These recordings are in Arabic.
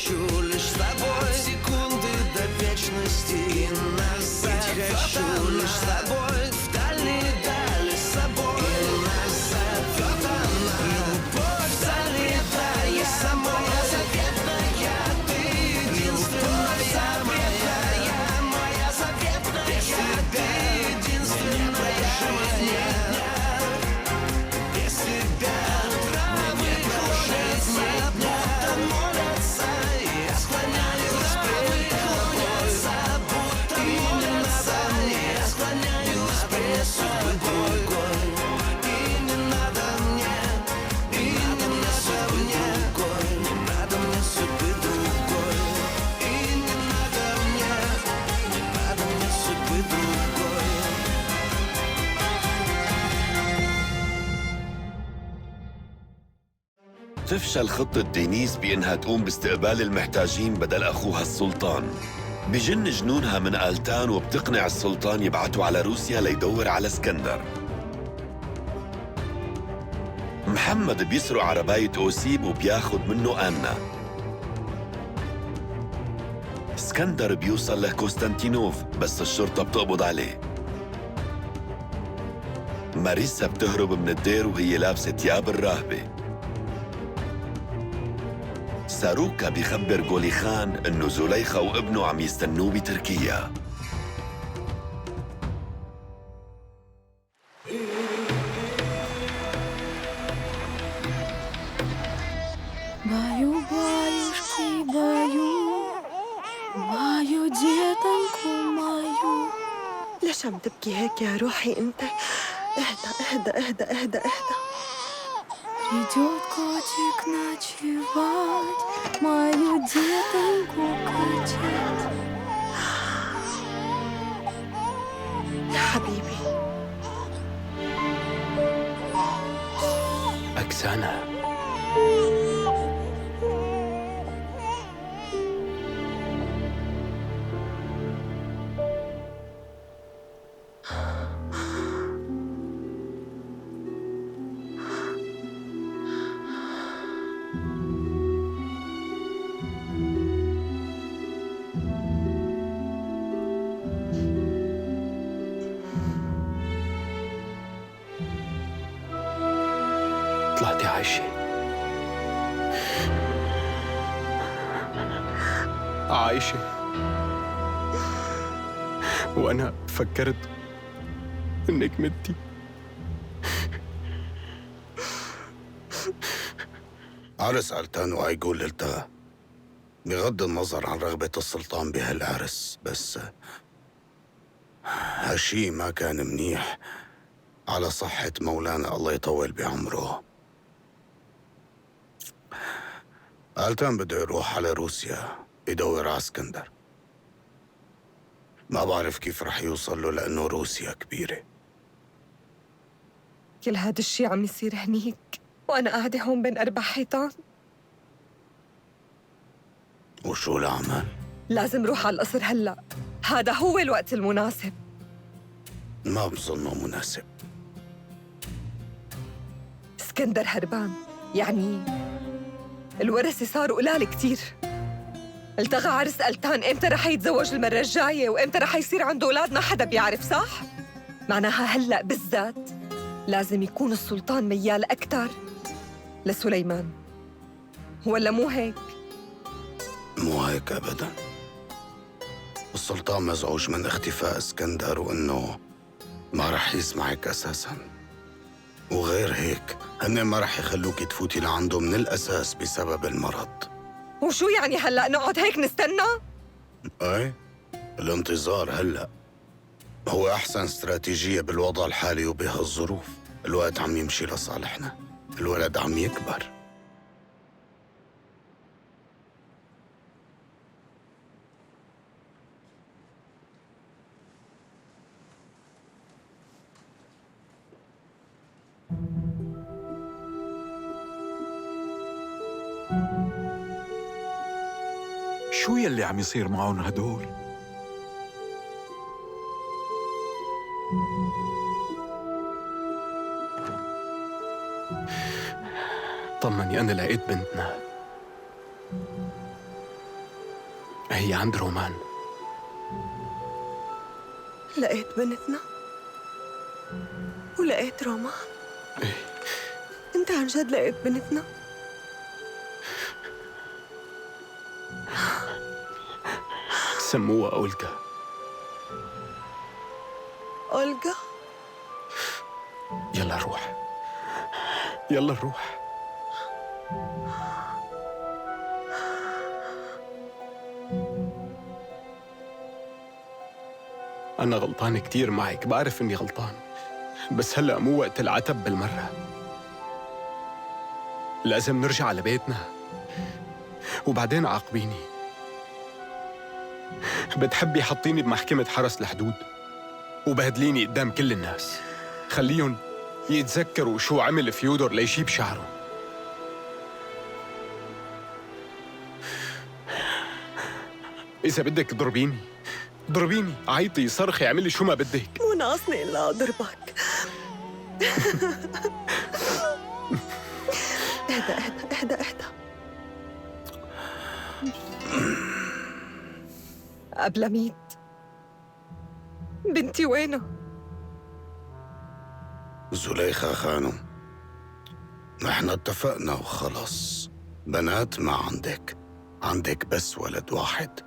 хочу лишь с тобой секунды до вечности. И назад хочу лишь с тобой в дальние дали с собой. И назад вот она, любовь залетая самой. Заветная, ты единственная моя, моя заветная. Без тебя единственная жизнь. Без тебя травы клонятся, будто молятся. Я склоняюсь пред тобой, будто молятся. Я склоняюсь пред тобой. И не надо мне, и не надо мне, не надо мне судьбы другой. И не надо мне, не надо мне судьбы другой. تفشل خطة دينيس بإنها تقوم باستقبال المحتاجين بدل أخوها السلطان. بجن جنونها من آلتان وبتقنع السلطان يبعثوا على روسيا ليدور على اسكندر. محمد بيسرق عرباية أوسيب وبياخد منه آنا. اسكندر بيوصل لكوستانتينوف بس الشرطة بتقبض عليه. ماريسا بتهرب من الدير وهي لابسة ثياب الراهبة. ساروكا بيخبر غولي خان إنه زليخة وابنه عم يستنوه بتركيا. Баю, баюшки, баю, баю детоньку мою. ليش عم تبكي هيك يا روحي انت؟ اهدى اهدى اهدى اهدى اهدى. Придет котик ночевать, мою детоньку качать. يا حبيبي أكسانا، طلعتي عايشة. عايشة وأنا فكرت إنك متي. عرس آلتان وأيغول التغى. بغض النظر عن رغبة السلطان بهالعرس، بس هالشي ما كان منيح على صحة مولانا الله يطول بعمره. آلتان بده يروح على روسيا يدور على اسكندر. ما بعرف كيف رح يوصل له لأنه روسيا كبيرة. كل هذا الشي عم يصير هنيك وأنا قاعدة هون بين أربع حيطان. وشو العمل؟ لازم روح على القصر هلأ، هذا هو الوقت المناسب. ما بظنه مناسب. اسكندر هربان، يعني الورثة صاروا قلال كتير. التغى عرس آلتان، امتى رح يتزوج المرة الجاية وامتى رح يصير عنده أولاد ما حدا بيعرف، صح؟ معناها هلأ بالذات لازم يكون السلطان ميال أكتر لسليمان، ولا مو هيك؟ مو هيك أبداً. السلطان مزعوج من اختفاء اسكندر وإنه ما رح يسمعك أساساً. وغير هيك هن ما رح يخلوك تفوتي لعنده من الأساس بسبب المرض. وشو يعني هلأ نقعد هيك نستنى؟ ايه، الانتظار هلأ هو أحسن استراتيجية بالوضع الحالي وبهالظروف. الوقت عم يمشي لصالحنا، الولد عم يكبر. شو يلي عم يصير معهم هدول؟ طمني، أنا لقيت بنتنا. هي عند رومان. لقيت بنتنا ولقيت رومان. إيه. انت عن جد لقيت بنتنا؟ سموها أولغا. أولغا؟ يلا روح، يلا نروح. أنا غلطان كتير معك، بعرف إني غلطان، بس هلأ مو وقت العتب بالمرة. لازم نرجع على بيتنا، وبعدين عاقبيني. بتحبي حطيني بمحكمة حرس الحدود وبهدليني قدام كل الناس، خليهم يتذكروا شو عمل فيودور ليشيب شعره. إذا بدك ضربيني، ضربيني، عيطي، صرخي، اعملي شو ما بدك. مو ناقصني إلا أضربك. اهدى اهدى اهدى اهدى. قبل ميت بنتي وينها؟ زليخة خانم، نحن اتفقنا وخلص. بنات ما عندك، عندك بس ولد واحد،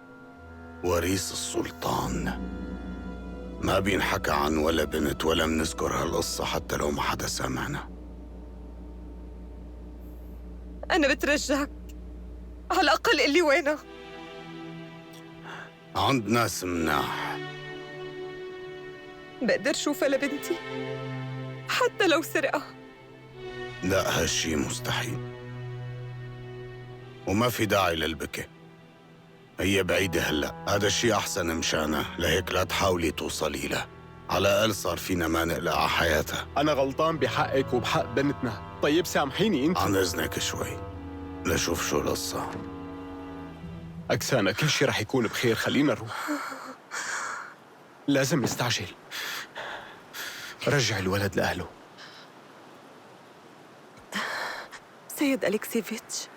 وريث السلطان. ما بينحكى عن ولا بنت ولا منذكر هالقصة حتى لو ما حدا سامعنا. أنا بترجاك على الأقل قلي وينها. عند ناس مناح. بقدر شوفها لبنتي حتى لو سرقة. لا، هالشي مستحيل، وما في داعي للبكي. هي بعيدة هلأ، هذا الشي أحسن مشانها، لهيك لا تحاولي توصلي لها. على الأقل صار فينا ما نقلق على حياتها. أنا غلطان بحقك وبحق بنتنا، طيب سامحيني أنت. عن إذنك شوي لشوف شو القصة. أكسانا، كل شي رح يكون بخير، خلينا نروح. لازم نستعجل. رجع الولد لأهله. سيد أليكسيفيتش،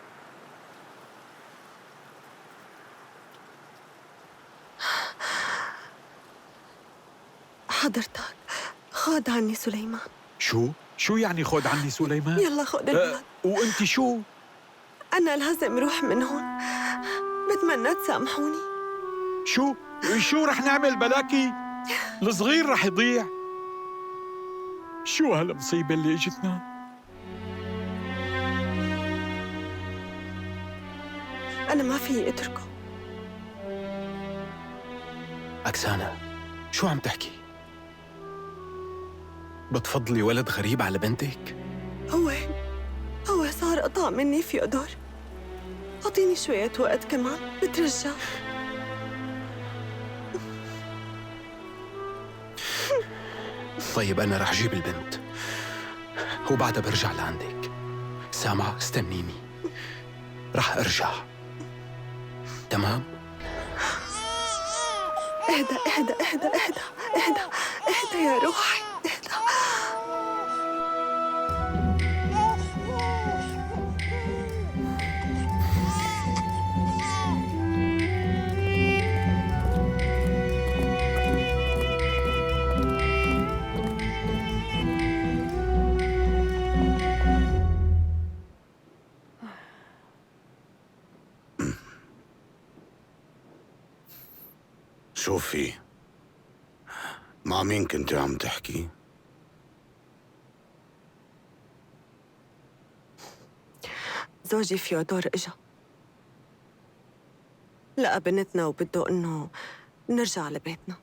حضرتك خاد عني سليمان. شو يعني خود عني سليمان؟ يلا خد الولد. وانت شو؟ أنا لازم روح من هون، بتمنى تسامحوني. شو رح نعمل بلاكي؟ الصغير رح يضيع. شو هالمصيبة اللي اجتنا؟ أنا ما فيي أتركه. أكسانا، شو عم تحكي؟ بتفضلي ولد غريب على بنتك؟ هو صار قطع مني فيودور. أعطيني شوية وقت كمان بترجى. طيب أنا رح جيب البنت وبعدها برجع لعندك. سامعة؟ استنيني، رح أرجع. تمام؟ اهدى اهدى اهدى اهدى اهدى اهدى يا روحي، اهدى. شوفي، مع مين كنتي عم تحكي؟ زوجي فيودور إجا، لقى بنتنا وبده إنه نرجع لبيتنا.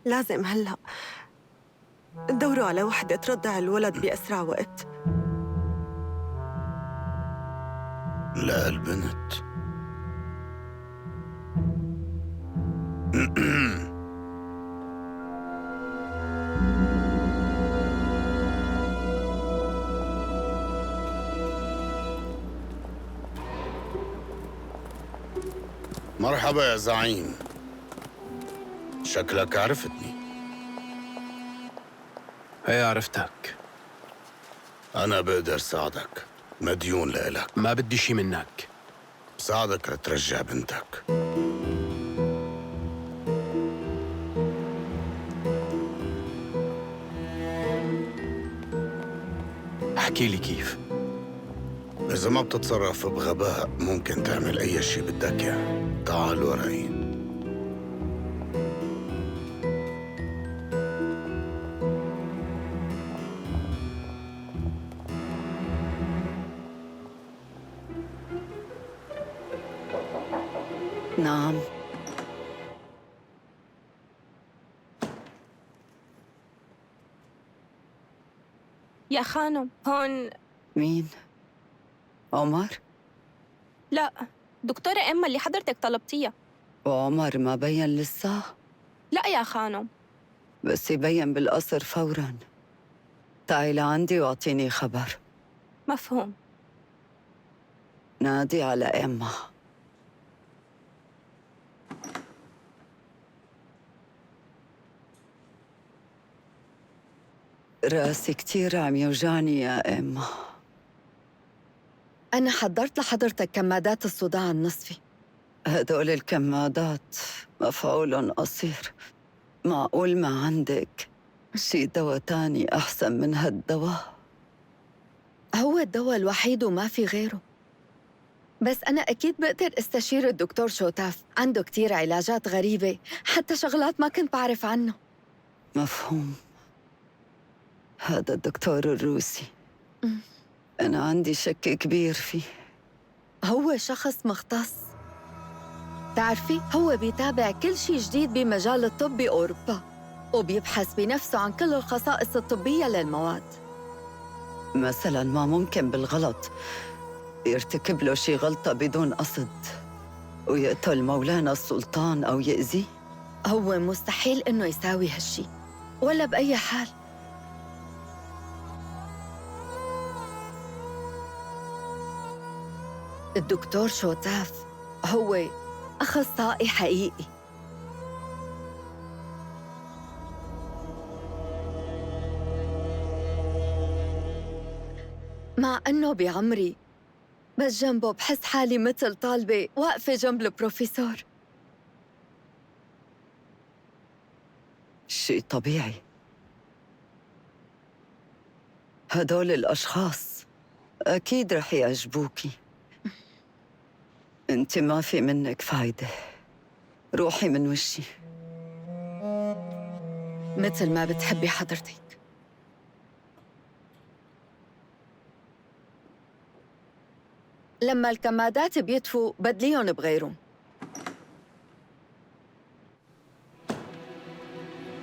لازم هلأ تدوروا على وحدة ترضع الولد بأسرع وقت. لا، البنت مرحبا يا زعيم، شكلك عرفتني. هي عرفتك. أنا بقدر ساعدك، مديون لإلك. ما بدي شي منك، بساعدك لترجع بنتك. احكي لي كيف. إذا ما بتتصرف بغباء ممكن تعمل أي شي بدك إياه. تعال وراي. نعم. يا خانم هون. مين؟ عمر؟ لا، دكتورة إما اللي حضرتك طلبتيها. وعمر ما بين لسه؟ لا يا خانم. بس يبين بالقصر فوراً. تعي لعندي واعطيني خبر. مفهوم. نادي على إما. راسي كتير عم يوجعني يا إما. أنا حضرت لحضرتك كمادات الصداع النصفي. هدول الكمادات مفعول قصير. معقول ما عندك شي دواء تاني أحسن من هالدواء؟ هو الدواء الوحيد وما في غيره. بس أنا أكيد بقدر استشير الدكتور شوتاف، عنده كتير علاجات غريبة، حتى شغلات ما كنت بعرف عنه. مفهوم. هذا الدكتور الروسي أنا عندي شك كبير فيه. هو شخص مختص. تعرفي هو بيتابع كل شيء جديد بمجال الطب بأوروبا، وبيبحث بنفسه عن كل الخصائص الطبية للمواد. مثلاً ما ممكن بالغلط يرتكب له شي غلطة بدون قصد ويقتل مولانا السلطان أو يأذيه؟ هو مستحيل إنه يساوي هالشي، ولا بأي حال. الدكتور شوتاف هو أخصائي حقيقي. مع أنه بعمري، بس جنبه بحس حالي مثل طالبة واقفة جنب البروفيسور. شيء طبيعي. هدول الأشخاص أكيد رح يعجبوكي. أنت ما في منك فايدة. روحي من وشي. مثل ما بتحبي حضرتك. لما الكمادات بيدفوا بدليهم بغيرهم.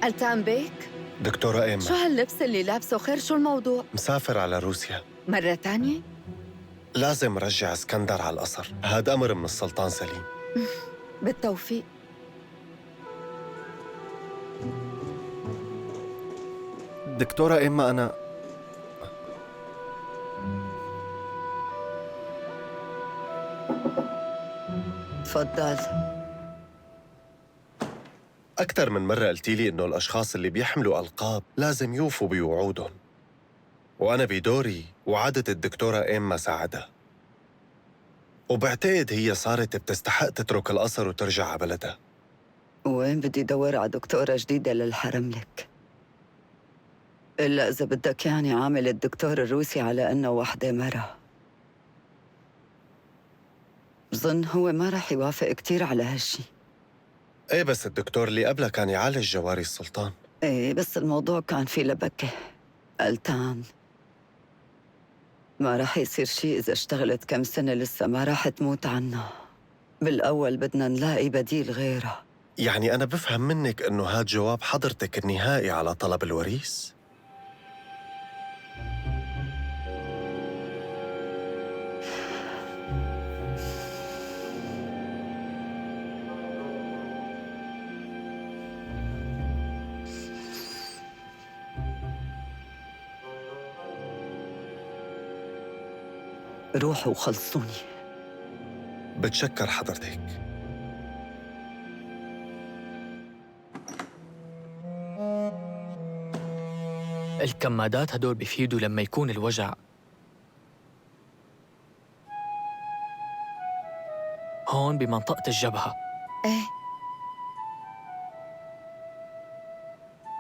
ألتان بيك؟ دكتورة إيما، شو هاللبس اللي لابسه؟ خير شو الموضوع؟ مسافر على روسيا. مرة تانية؟ لازم رجع اسكندر على القصر، هذا أمر من السلطان سليم. بالتوفيق. دكتورة إيما، أنا تفضل. أكثر من مرة قلتي لي إنه الأشخاص اللي بيحملوا ألقاب لازم يوفوا بوعودهم، وأنا بدوري وعدت الدكتورة إيما ساعدها، وبعتقد هي صارت بتستحق تترك القصر وترجع على بلدها. وين بدي دور على دكتورة جديدة للحرم لك؟ إلا إذا بدك يعني عامل الدكتور الروسي على إنه وحدة مرة. بظن هو ما رح يوافق كتير على هالشي. إيه، بس الدكتور اللي قبله كان يعالج جواري السلطان. إيه، بس الموضوع كان فيه لبكة. ألتان ما رح يصير شي إذا اشتغلت كم سنة، لسه ما رح تموت عنا. بالأول بدنا نلاقي بديل غيرها. يعني أنا بفهم منك إنه هاد جواب حضرتك النهائي على طلب الوريث؟ روحوا وخلصوني. بتشكر حضرتك. الكمادات هدول بيفيدوا لما يكون الوجع هون بمنطقة الجبهة، إيه.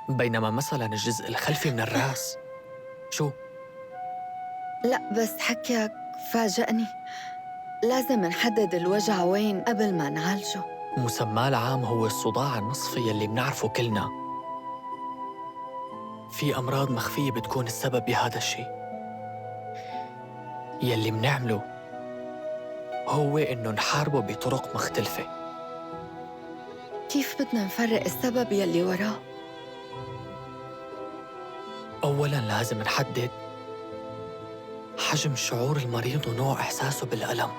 بينما مثلا الجزء الخلفي من الرأس شو؟ لا بس حكيك فاجأني. لازم نحدد الوجع وين قبل ما نعالجه. مسماه العام هو الصداع النصفي يلي بنعرفه كلنا. في أمراض مخفية بتكون السبب بهذا الشيء. يلي بنعمله هو إنه نحاربه بطرق مختلفة. كيف بدنا نفرق السبب يلي وراه؟ أولاً لازم نحدد حجم شعور المريض ونوع إحساسه بالألم.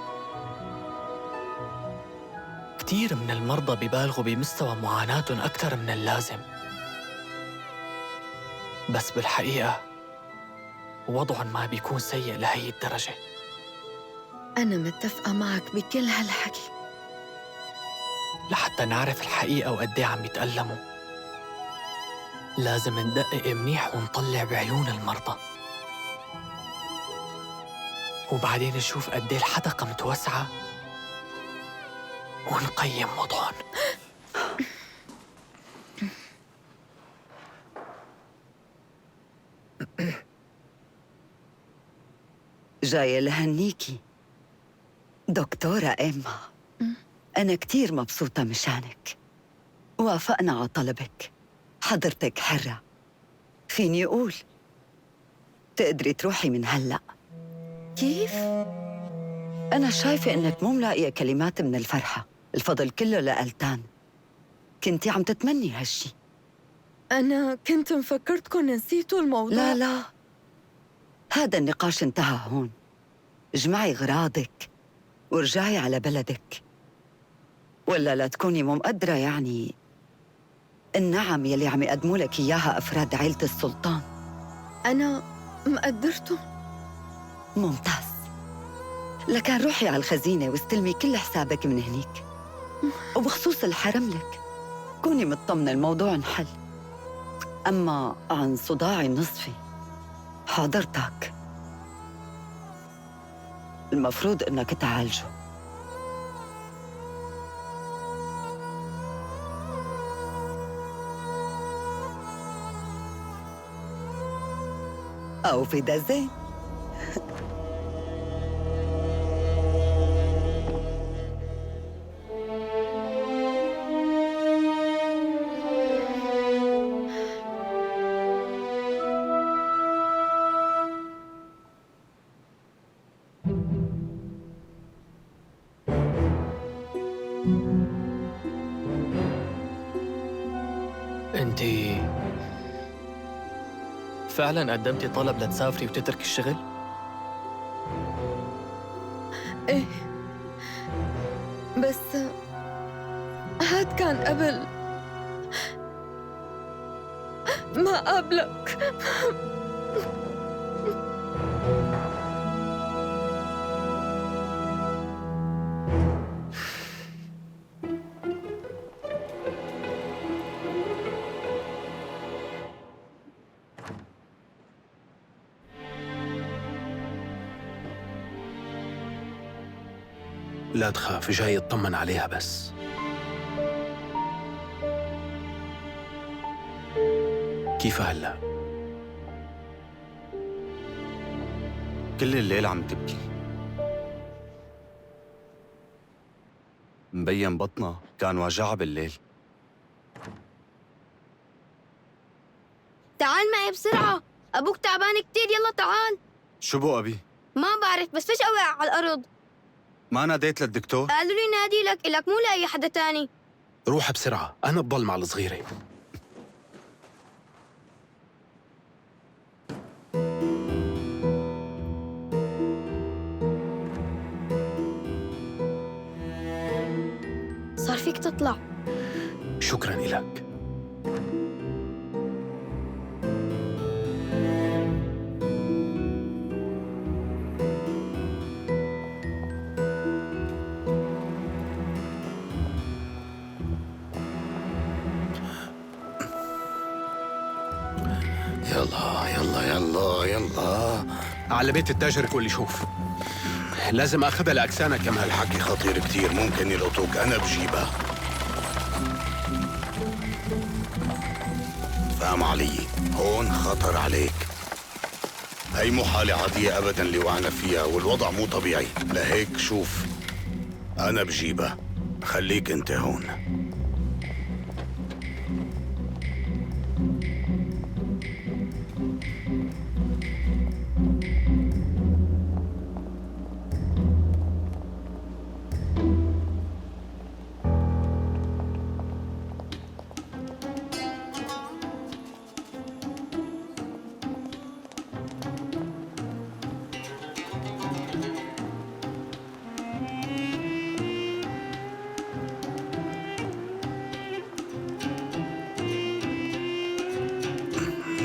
كتير من المرضى بيبالغوا بمستوى معاناتهم أكثر من اللازم، بس بالحقيقة وضعهم ما بيكون سيء لهي الدرجة. أنا متفقة معك بكل هالحكي. لحتى نعرف الحقيقة وقديه عم يتألموا لازم ندقق منيح ونطلع بعيون المرضى، وبعدين نشوف قديه الحدقة متوسعة ونقيم وضعهم. جاية لهنيكي دكتورة إيما. أنا كتير مبسوطة مشانك. وافقنا على طلبك. حضرتك حرة، فيني أقول تقدري تروحي من هلأ. كيف؟ أنا شايفة إنك مو ملاقية كلمات من الفرحة. الفضل كله لألتان. كنتي عم تتمني هالشي. أنا كنت مفكرتكم نسيتوا الموضوع. لا لا، هذا النقاش انتهى هون. اجمعي غراضك ورجعي على بلدك، ولا لا تكوني مو مقدرة يعني النعم يلي عم يقدموا لك إياها أفراد عيلة السلطان. أنا مقدرته. ممتاز. لكن روحي على الخزينة واستلمي كل حسابك من هنيك. وبخصوص الحرم لك، كوني مطمنة الموضوع انحل. أما عن صداعي النصفي، حاضرتك المفروض إنك تعالجه. أو في دازين. انتي فعلاً قدمتي طلب لتسافري وتتركي الشغل؟ إيه، بس هاد كان قبل ما قابلك. لا تخاف، جاي اطمن عليها بس. كيف هلا؟ كل الليل عم تبكي، مبين بطنها كان واجعها بالليل. تعال معي بسرعة، أبوك تعبان كتير. يلا تعال. شو بو أبي؟ ما بعرف، بس فجأة وقع على الأرض. ما ناديت للدكتور؟ قالوا لي نادي لك مو لأي حدا تاني. روح بسرعة، أنا بضل مع الصغيرة. صار فيك تطلع. شكراً إلك. يلا يلا يلا يلا على بيت التاجر كل شوف. لازم أخذها لأكسانا كمان. هالحكي خطير كتير، ممكن يلقطوك. أنا بجيبها. فهم علي؟ هون خطر عليك. هي مو حالة عادية أبداً اللي وعنا فيها، والوضع مو طبيعي. لهيك شوف، أنا بجيبها، خليك أنت هون.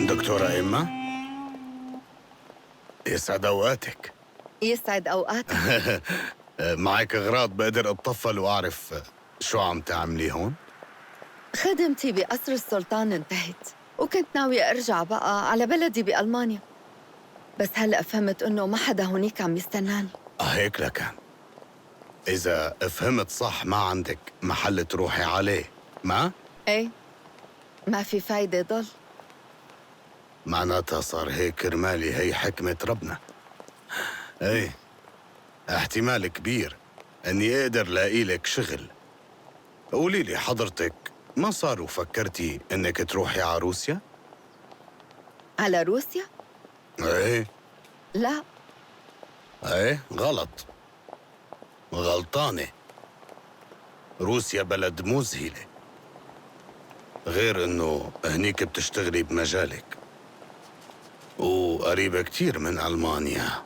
دكتورة إيما، يسعد أوقاتك. يسعد أوقاتك. معك أغراض بقدر أتطفل وأعرف شو عم تعملي هون؟ خدمتي بقصر السلطان انتهت، وكنت ناوية أرجع بقى على بلدي بألمانيا، بس هلأ فهمت إنه ما حدا هونيك عم يستناني. هيك لكان. إذا فهمت صح، ما عندك محل تروحي عليه، ما؟ إيه، ما في فايدة ضل. معناتها صار هيك كرمالي، هي حكمة ربنا. ايه، احتمال كبير اني اقدر لاقي لك شغل. قولي لي حضرتك، ما صار وفكرتي انك تروحي على روسيا؟ على روسيا؟ ايه. لا. ايه، غلط. غلطانة. روسيا بلد مذهلة، غير انه هنيك بتشتغلي بمجالك، وقريبة كتير من ألمانيا.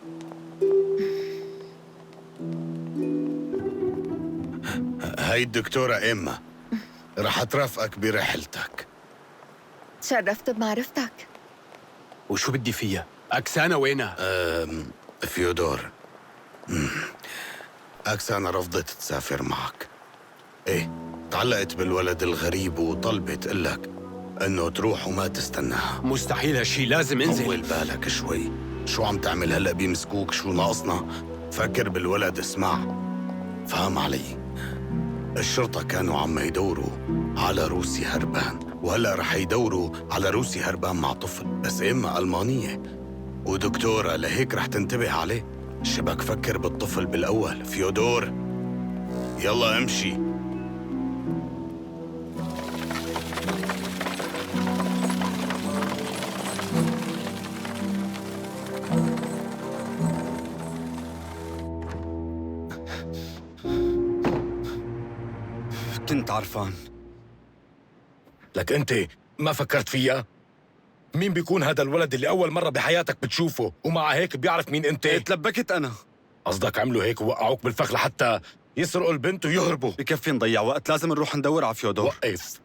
هاي الدكتورة إيما رح ترافقك برحلتك. تشرفت بمعرفتك. وشو بدي فيها؟ أكسانا وينها؟ فيودور. أكسانا رفضت تسافر معك. إيه، تعلقت بالولد الغريب وطلبت تقلك إنه تروح وما تستناها. مستحيل هالشي، لازم انزل. طول بالك شوي. شو عم تعمل هلأ؟ بيمسكوك، شو ناقصنا؟ فكر بالولد. اسمع، فهم علي؟ الشرطة كانوا عم يدوروا على روسي هربان، وهلأ رح يدوروا على روسي هربان مع طفل، بس إما ألمانية ودكتورة، لهيك رح تنتبه عليه. شبك فكر بالطفل بالأول. فيودور، يلا امشي. كنت عرفان. لك أنت ما فكرت فيها؟ مين بيكون هذا الولد اللي أول مرة بحياتك بتشوفه ومع هيك بيعرف مين أنت؟ تلبكت أنا. قصدك عملوا هيك ووقعوك بالفخ لحتى يسرقوا البنت ويهربوا؟ بكفي نضيع وقت، لازم نروح ندور على فيودور. وقف،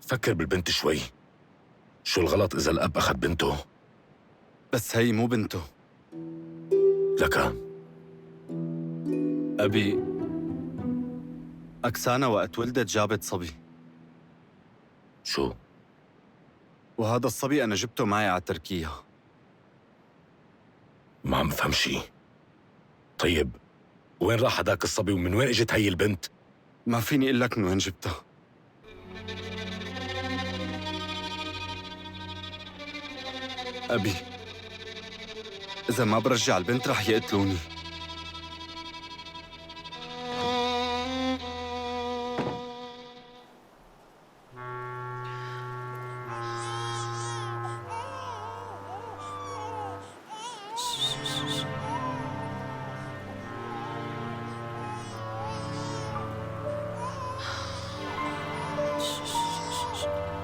فكر بالبنت شوي. شو الغلط إذا الأب أخذ بنته؟ بس هي مو بنته. لك أبي، أكسانا وقت ولدت جابت صبي. شو؟ وهذا الصبي أنا جبته معي على تركيا. ما عم بفهم شي. طيب وين راح هداك الصبي ومن وين اجت هي البنت؟ ما فيني اقول لك من وين جبتها. أبي، إذا ما برجع البنت رح يقتلوني.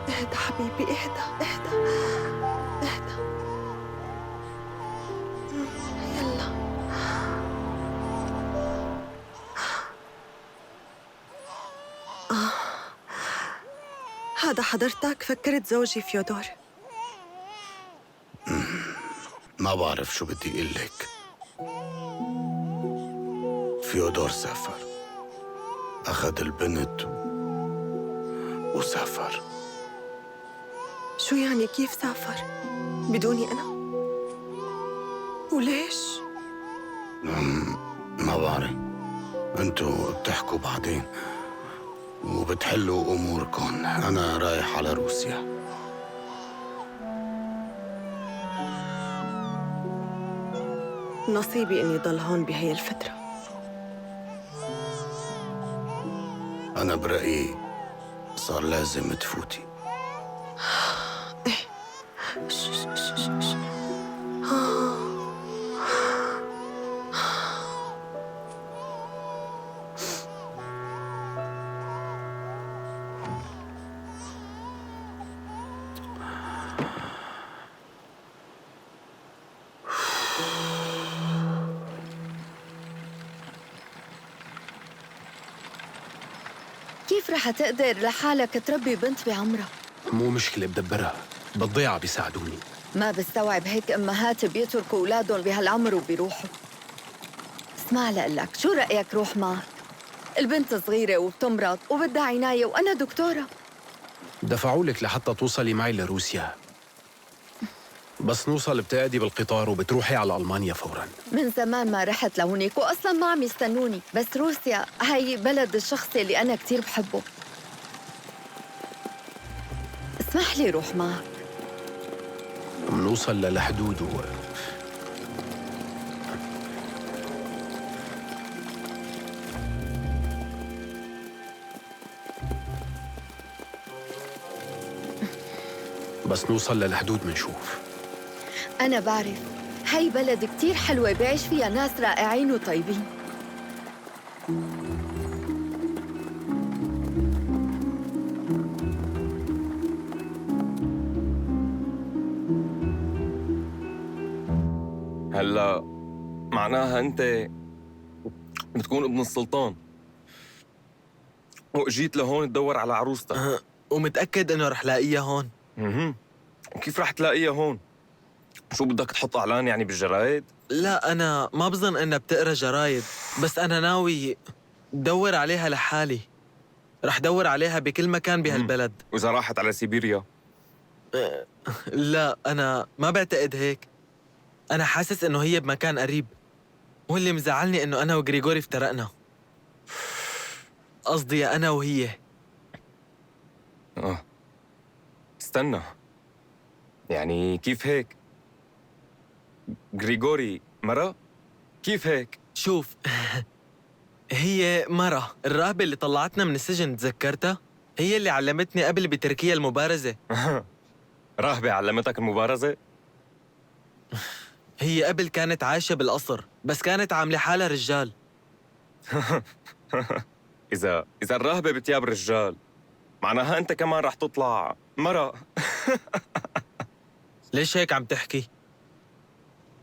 اهدى حبيبي، اهدى اهدى اهدى. يلا. هذا حضرتك؟ فكرت زوجي فيودور. ما بعرف شو بدي اقول لك. فيودور سافر، أخذ البنت وسافر. شو يعني؟ كيف سافر؟ بدوني أنا؟ وليش؟ ما بعرف. انتوا بتحكوا بعدين وبتحلوا اموركم. انا رايح على روسيا. نصيبي اني ضل هون بهي الفترة. انا برأيي صار لازم تفوتي. كيف رح تقدر لحالك تربي بنت بعمرها؟ مو مشكلة بدبرها، بالضيعة بيساعدوني. ما بستوعب هيك أمهات بيتركوا أولادهم بهالعمر وبيروحوا. اسمع لقلك، شو رأيك روح معك؟ البنت صغيرة وبتمرض وبدها عناية وأنا دكتورة. دفعوا لك لحتى توصلي معي لروسيا. بس نوصل بتقعدي بالقطار وبتروحي على ألمانيا فوراً. من زمان ما رحت لهونيك وأصلاً ما عم يستنوني، بس روسيا هي بلد الشخص اللي أنا كتير بحبه. اسمح لي روح معك. منوصل للحدود بس نوصل للحدود منشوف. أنا بعرف، هي بلد كتير حلوة بيعيش فيها ناس رائعين وطيبين. هلا معناها انت بتكون ابن السلطان واجيت لهون تدور على عروستك. ومتأكد انه رح لاقيها هون. وكيف رح تلاقيها هون؟ شو بدك تحط اعلان يعني بالجرايد؟ لا انا ما بظن انها بتقرا جرايد، بس انا ناوي دور عليها لحالي. رح دور عليها بكل مكان بهالبلد. واذا راحت على سيبيريا؟ لا انا ما بعتقد هيك. انا حاسس انه هي بمكان قريب، واللي مزعلني انه انا وغريغوري افترقنا. قصدي انا وهي. استنى، يعني كيف هيك؟ غريغوري مرة؟ كيف هيك؟ شوف هي مرة الراهبة اللي طلعتنا من السجن، تذكرتها؟ هي اللي علمتني قبل بتركيا المبارزة. راهبة علمتك المبارزة؟ هي قبل كانت عايشة بالقصر، بس كانت عاملة حالها رجال. إذا الراهبة بتياب رجال، معناها أنت كمان رح تطلع مرة. ليش هيك عم تحكي؟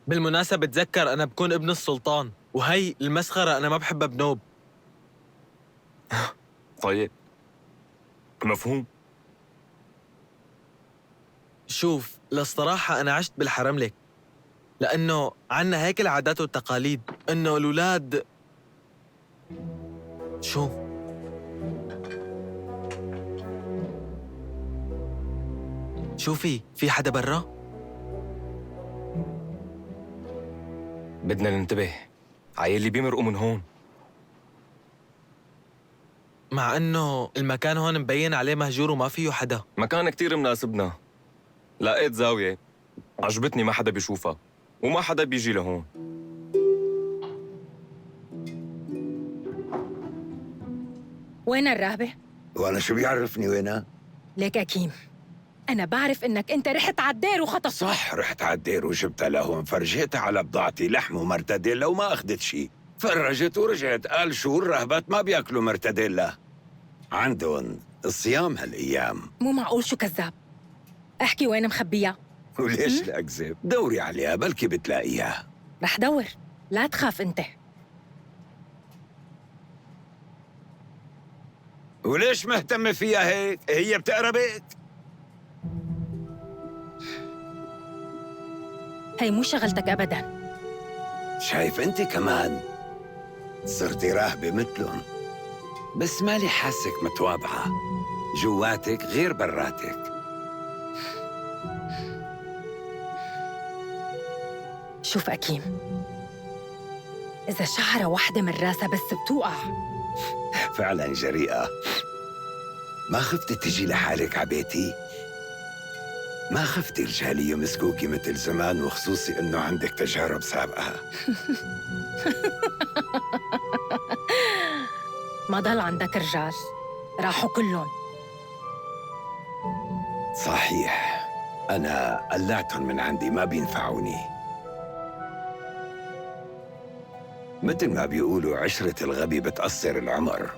بالمناسبة تذكر أنا بكون ابن السلطان، وهي المسخرة أنا ما بحبها بنوب. طيب مفهوم. شوف للصراحة أنا عشت بالحرملك، لأنه عنا هيك العادات والتقاليد، إنه الأولاد شو؟ شوفي في حدا برا؟ بدنا ننتبه، عيالي بيمرقوا من هون. مع إنه المكان هون مبين عليه مهجور وما فيه حدا. مكان كتير مناسبنا، لقيت زاوية عجبتني ما حدا بيشوفها وما حدا بيجي لهون. وين الراهبة؟ وانا شو بيعرفني وينها؟ ليك أكيم، أنا بعرف إنك أنت رحت على الدير وخطف. صح، رحت على الدير وجبتها لهون، فرجيتها على بضاعتي لحم ومرتديلا وما أخذت شي. فرجت ورجعت، قال شو الرهبات ما بياكلوا مرتديلا، عندهم الصيام هالأيام. مو معقول، شو كذاب. احكي وين مخبيها. وليش لا أكذب؟ دوري عليها بلكي بتلاقيها. رح دور، لا تخاف أنت. وليش مهتمة فيها هيك؟ هي بتقرا بيت. هي مو شغلتك أبداً. شايف أنت كمان صرتي راهبة مثلهم، بس مالي حاسك متواضعة، جواتك غير براتك. شوف أكيم، إذا شعرة واحدة من راسها بس بتوقع. فعلا جريئة. ما خفتي تجي لحالك عبيتي؟ ما خفتي رجالي يمسكوكي مثل زمان، وخصوصي إنه عندك تجارب سابقة؟ ما ضل عندك رجال، راحوا كلهم. صحيح، أنا قلعتهم من عندي، ما بينفعوني. مثل ما بيقولوا عشرة الغبي بتقصر العمر،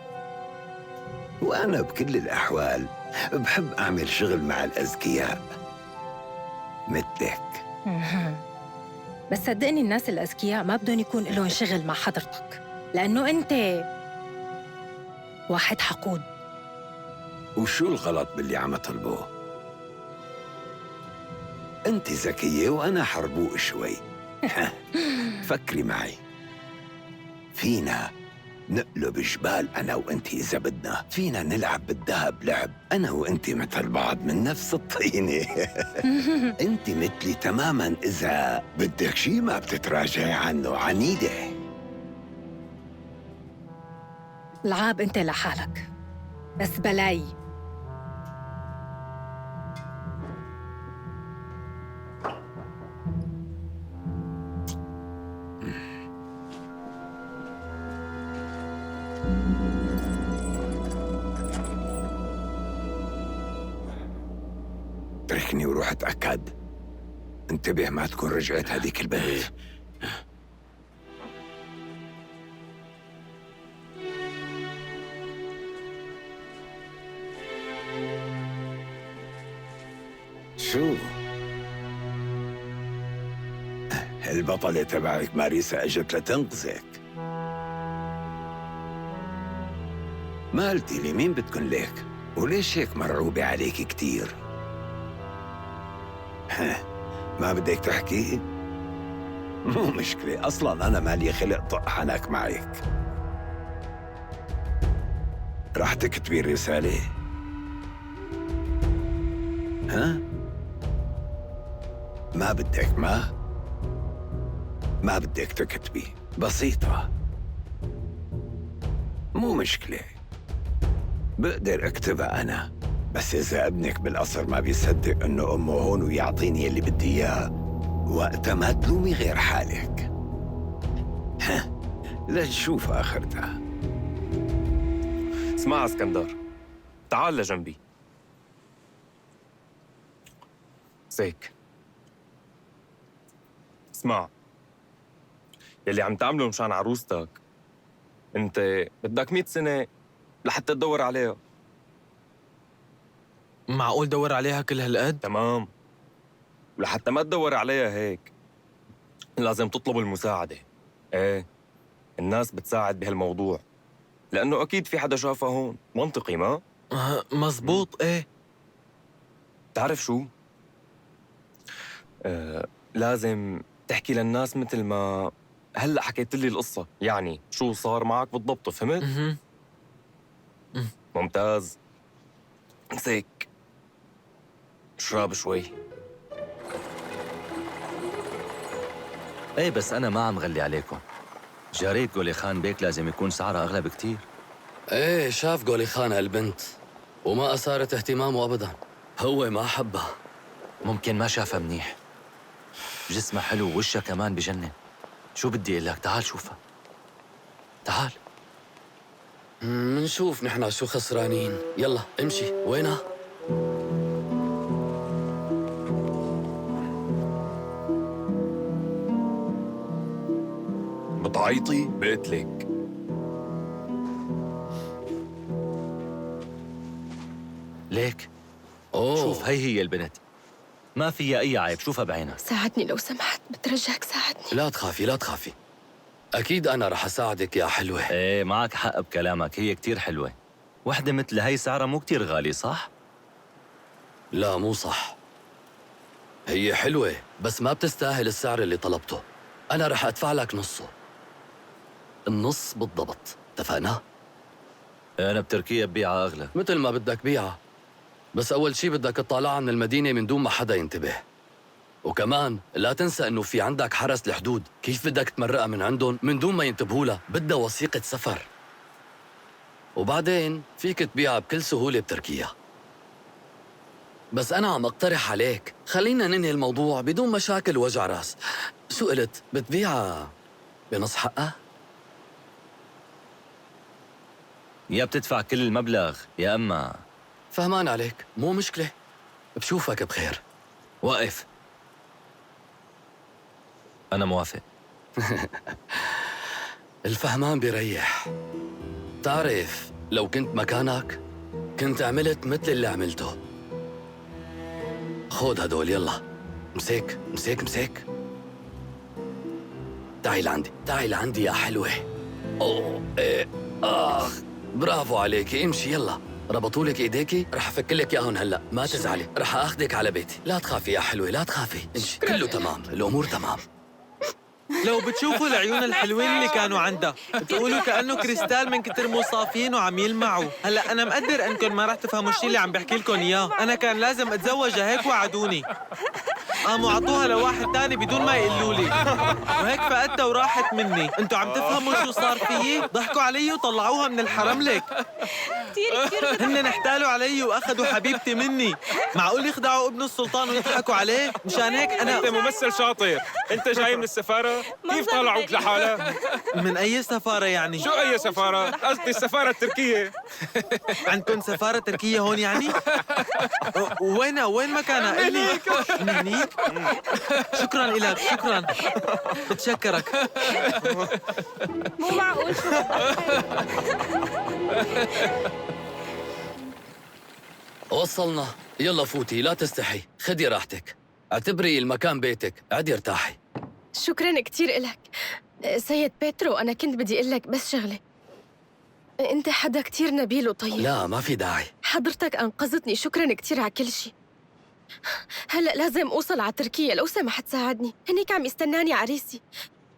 وأنا بكل الأحوال بحب أعمل شغل مع الأذكياء مثلك. بس صدقني الناس الأذكياء ما بدهم يكون لهم شغل مع حضرتك، لأنه أنت واحد حقود. وشو الغلط باللي عم أطلبه؟ أنت ذكية وأنا حربوق شوي. فكري معي، فينا نقلب جبال أنا وأنت إذا بدنا، فينا نلعب بالذهب لعب أنا وأنت مثل بعض من نفس الطينة. أنت مثلي تماماً، إذا بدك شي ما بتتراجعي عنه، عنيدة. العاب أنت لحالك، بس بلاي. تركني وروح اتأكد. انتبه ما تكون رجعت هذيك البنت. شو؟ البطلة تبعك ماريسا اجت لتنقذك. ما قلتي لي مين بتكون لك؟ وليش هيك مرعوبة عليك كتير؟ ما بدك تحكي؟ مو مشكلة، أصلاً أنا مالي خلق طق حنك معك. رح تكتبي الرسالة؟ ها؟ ما بدك ما بدك تكتبي، بسيطة، مو مشكلة، بقدر أكتبها أنا. بس إذا ابنك بالقصر ما بيصدق إنه أمه هون ويعطيني اللي بدي إياه، وقتها ما تلومي غير حالك. لنشوف آخرتها. اسمع اسكندر، تعال لجنبي. زيك اسمع، يلي عم تعمله مشان عروستك انت بدك 100 سنة لحتى تدور عليها. معقول دور عليها كل هالقد؟ تمام، ولحتى ما تدور عليها هيك لازم تطلب المساعدة. ايه، الناس بتساعد بهالموضوع لأنه أكيد في حدا شافها هون. منطقي ما؟ مزبوط. ايه، تعرف شو؟ لازم تحكي للناس مثل ما هلأ حكيت لي القصة، يعني شو صار معك بالضبط، فهمت؟ ممتاز. مسك اشرب شوي. ايه بس أنا ما عم غلي عليكم. جارية قولي خان بيك لازم يكون سعرها أغلى بكتير. ايه شاف قولي خان هالبنت وما أثارت اهتمامه أبداً. هو ما حبها. ممكن ما شافها منيح. جسمها حلو ووشها كمان بجنن. شو بدي أقول لك، تعال شوفها. تعال. منشوف نحن شو خسرانين. يلا امشي. وينها؟ بتعيطي؟ بقتلك ليك؟ أوه. شوف هي البنت، ما فيها أي عيب، شوفها بعينها. ساعدني لو سمحت، بترجاك ساعدني. لا تخافي لا تخافي، أكيد أنا رح أساعدك يا حلوة. إيه معك حق بكلامك، هي كتير حلوة. وحدة مثل هي سعرها مو كتير غالي، صح؟ لا مو صح، هي حلوة بس ما بتستاهل السعر اللي طلبته. أنا رح أدفع لك نصه، النص بالضبط، اتفقنا؟ أنا بتركيا ببيعها أغلى. مثل ما بدك بيعها، بس أول شي بدك تطالعها من المدينة من دون ما حدا ينتبه. وكمان لا تنسى انه في عندك حرس الحدود، كيف بدك تمرقها من عندهم من دون ما ينتبهوا لها؟ بدها وثيقة سفر. وبعدين فيك تبيعها بكل سهولة بتركيا. بس أنا عم أقترح عليك، خلينا ننهي الموضوع بدون مشاكل ووجع راس. شو قلت؟ بتبيعها بنص حقها؟ يا بتدفع كل المبلغ يا أما فهمان عليك، مو مشكلة. بشوفك بخير. وقف. أنا موافق. الفهمان بيريح. تعرف لو كنت مكانك كنت عملت مثل اللي عملته. خود هدول يلا، مسك مسك مسك. تعي لعندي، تعي لعندي يا حلوة. أوه إيه برافو عليكي، امشي يلا. ربطولك ايديكي، رح افكلك اياهم هلا، ما تزعلي، رح اخذك على بيتي. لا تخافي يا حلوة، لا تخافي، امشي كله تمام، الامور تمام. لو بتشوفوا العيون الحلوين اللي كانوا عندها بتقولوا كأنه كريستال من كتر مو صافين وعم يلمعوا. هلا أنا مقدر أنكم ما رح تفهموا الشيء اللي عم بحكي لكم إياه. أنا كان لازم أتزوجها هيك وعدوني، قاموا عطوها لواحد تاني بدون ما يقولوا لي، وهيك فقدتها وراحت مني. أنتوا عم تفهموا شو صار فيي؟ ضحكوا علي وطلعوها من الحرم لك. كتير هن احتالوا علي واخذوا حبيبتي مني. معقول يخدعوا ابن السلطان ويضحكوا عليه؟ مشان هيك انا انت ممثل شاطر. انت جاي من السفاره؟ كيف طلعوك لحالها؟ من اي سفاره يعني؟ شو اي سفاره؟ قصدي السفاره التركيه. عندكم سفاره تركيه هون يعني؟ وين مكانها؟ قلي. من هنيك؟ شكرا لك، شكرا، بتشكرك. مو معقول شو وصلنا، يلا فوتي، لا تستحي، خدي راحتك، اعتبري المكان بيتك، عدي ارتاحي. شكراً كتير إلك سيد بيترو. أنا كنت بدي أقول لك بس شغلة. أنت حدا كتير نبيل وطيب. لا ما في داعي. حضرتك أنقذتني، شكراً كتير على كل شيء. هلأ لازم أوصل على تركيا، لو سمحت ساعدني. هنيك عم يستناني عريسي،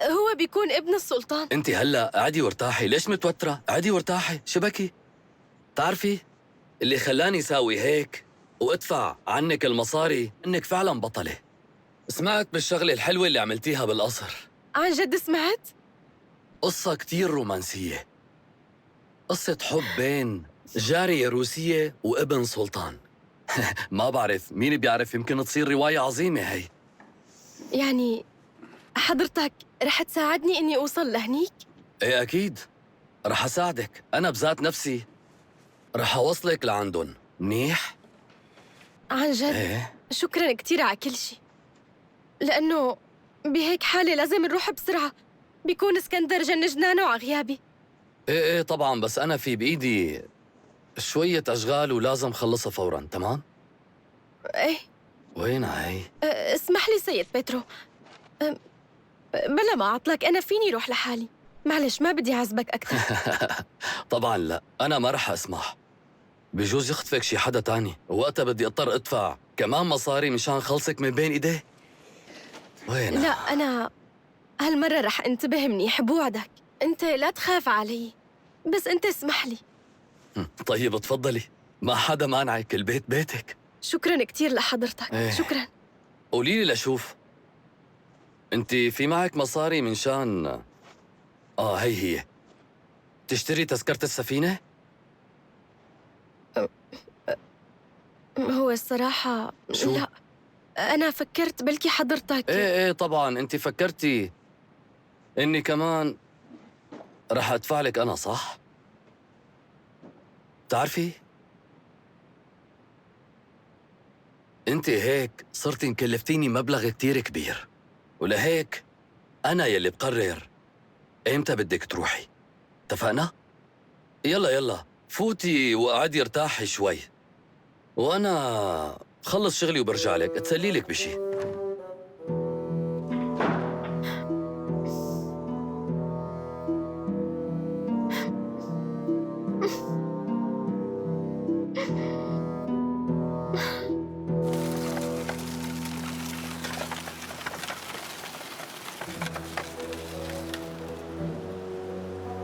هو بيكون ابن السلطان. انت هلا عدي وارتاحي، ليش متوترة؟ عدي وارتاحي، شبكي. تعرفي اللي خلاني ساوي هيك وادفع عنك المصاري انك فعلا بطلة. سمعت بالشغلة الحلوة اللي عملتيها بالقصر. عن جد سمعت؟ قصة كتير رومانسية، قصة حب بين جارية روسية وابن سلطان. ما بعرف مين بيعرف، يمكن تصير رواية عظيمة هي. يعني حضرتك رح تساعدني إني أوصل لهنيك؟ ايه أكيد رح أساعدك، أنا بذات نفسي رح أوصلك لعندن. منيح؟ عن جد؟ ايه شكراً كتير على كل شيء، لأنه بهيك حالة لازم نروح بسرعة، بيكون اسكندر جن جنانه على غيابي. ايه طبعاً، بس أنا في بإيدي شوية أشغال ولازم خلصها فوراً. تمام؟ ايه وين هاي؟ اسمح لي سيد بيترو، بلا ما أعطلك، أنا فيني روح لحالي، معلش ما بدي أعذبك أكثر. طبعاً لا، أنا ما رح أسمح. بجوز يخطفك شي حدا تاني، ووقتها بدي أضطر أدفع كمان مصاري مشان خلصك من بين إيديه. وين؟ لا أنا هالمرة رح انتبه منيح، بوعدك. أنت لا تخاف علي، بس أنت اسمح لي. طيب تفضلي، ما حدا مانعك، البيت بيتك. شكراً كتير لحضرتك. ايه. شكراً. قولي لي لشوف، انت في معك مصاري من شان هي تشتري تذكرة السفينة؟ هو الصراحة شو؟ لا، أنا فكرت بلكي حضرتك. ايه طبعاً، انت فكرتي اني كمان رح ادفع لك انا، صح؟ تعرفي انت هيك صرتي مكلفتيني مبلغ كتير كبير، ولهيك انا يلي بقرر ايمتى بدك تروحي. اتفقنا؟ يلا فوتي وقعدي ارتاحي شوي، وانا بخلص شغلي وبرجع لك اتسلي لك بشي.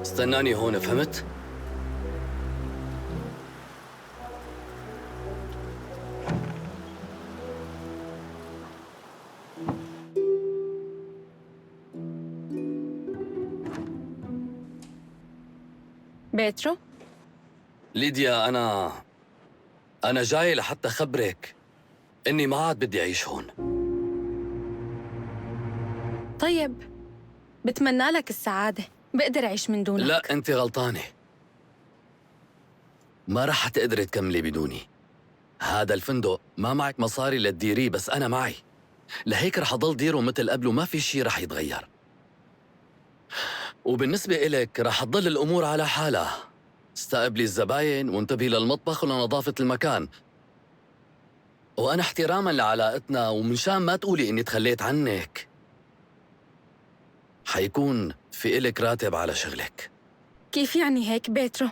استناني هون، فهمت؟ بيترو؟ ليديا، أنا جاي لحتى أخبرك إني ما عاد بدي أعيش هون. طيب، بتمنى لك السعادة. بقدر أعيش من دونك. لا، أنت غلطانة. ما رح تقدري تكملي بدوني. هذا الفندق ما معك مصاري لتديريه، بس أنا معي. لهيك رح أضل ديره مثل قبل وما في شي رح يتغير. وبالنسبة إلك رح تضل الأمور على حالها. استقبلي الزباين وانتبهي للمطبخ ولنظافة المكان. وأنا احتراما لعلاقتنا ومن شان ما تقولي إني تخليت عنك، حيكون في إلك راتب على شغلك. كيف يعني هيك بيترو؟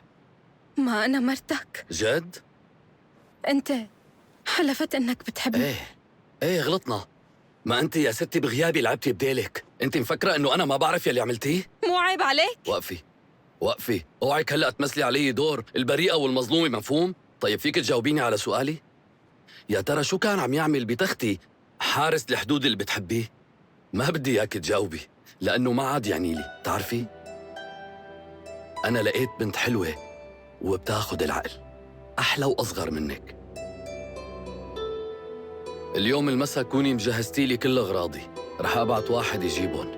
ما أنا مرتك. جد؟ أنت حلفت إنك بتحبني. إيه غلطنا. ما أنت يا ستي بغيابي لعبتي بديلك. أنت مفكرة إنه أنا ما بعرف يلي عملتيه؟ مو عيب عليك؟ وقفي. اوعك هلأ تمثلي علي دور البريئة والمظلومة، مفهوم؟ طيب فيك تجاوبيني على سؤالي؟ يا ترى شو كان عم يعمل بتختي حارس الحدود اللي بتحبيه؟ ما بدي اياك تجاوبي، لأنه ما عاد يعني لي. تعرفي؟ أنا لقيت بنت حلوة وبتاخد العقل، أحلى وأصغر منك. اليوم المسا كوني مجهزتي لي كل أغراضي، رح أبعت واحد يجيبهم.